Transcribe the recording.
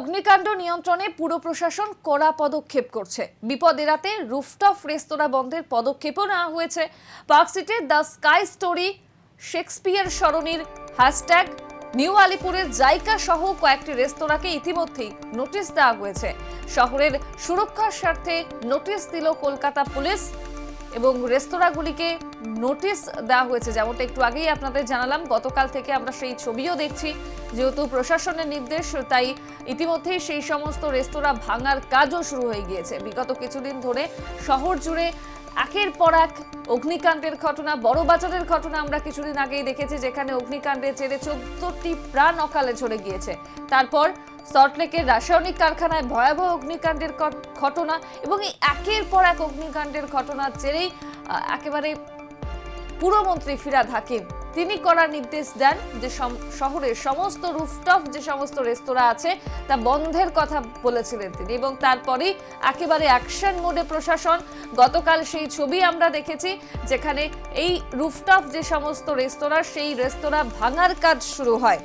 অগ্নিকাণ্ড নিয়ন্ত্রণে পুর প্রশাসন কড়া পদক্ষেপ করছে। বিপদ এড়াতে রুফটপ রেস্তোরাঁ বন্ধের পদক্ষেপও নেওয়া হয়েছে। পার্কস্ট্রিটে দ্য স্কাই স্টোরি শেক্সপিয়ার সরণির হ্যাশট্যাগ নিউ আলিপুরের জায়গা সহ কয়েকটি রেস্তোরাঁকে ইতিমধ্যেই নোটিশ দেওয়া হয়েছে। শহরের সুরক্ষার স্বার্থে নোটিশ দিল কলকাতা পুলিশ এবং রেস্তোরাঁগুলিকে নোটিশ দেওয়া হয়েছে। যেমনটা একটু আগেই আপনাদের জানালাম, গতকাল থেকে আমরা সেই ছবিও দেখছি। যেহেতু প্রশাসনের নির্দেশ, তাই ইতিমধ্যেই সেই সমস্ত রেস্তোরাঁ ভাঙার কাজও শুরু হয়ে গিয়েছে। বিগত কিছুদিন ধরে শহর জুড়ে একের পর এক অগ্নিকাণ্ডের ঘটনা, বড়বাজারের ঘটনা আমরা কিছুদিন আগেই দেখেছি, যেখানে অগ্নিকাণ্ডের জেরে 14টি প্রাণ অকালে ঝরে গিয়েছে। তারপর সল্টলেকের রাসায়নিক কারখানায় ভয়াবহ অগ্নিকাণ্ডের ঘটনা এবং এই একের পর এক অগ্নিকাণ্ডের ঘটনার জেরেই একেবারে পুরমন্ত্রী ফিরহাদ হাকিম তিনি করার নির্দেশ দেন যে শহরের সমস্ত রুফটপ যে সমস্ত রেস্তোরাঁ আছে তা বন্ধের কথা বলেছিলেন তিনি, এবং তারপরেই একেবারে অ্যাকশন মোডে প্রশাসন। গতকাল সেই ছবি আমরা দেখেছি, যেখানে এই রুফটপ যে সমস্ত রেস্তোরাঁ, সেই রেস্তোরাঁ ভাঙার কাজ শুরু হয়।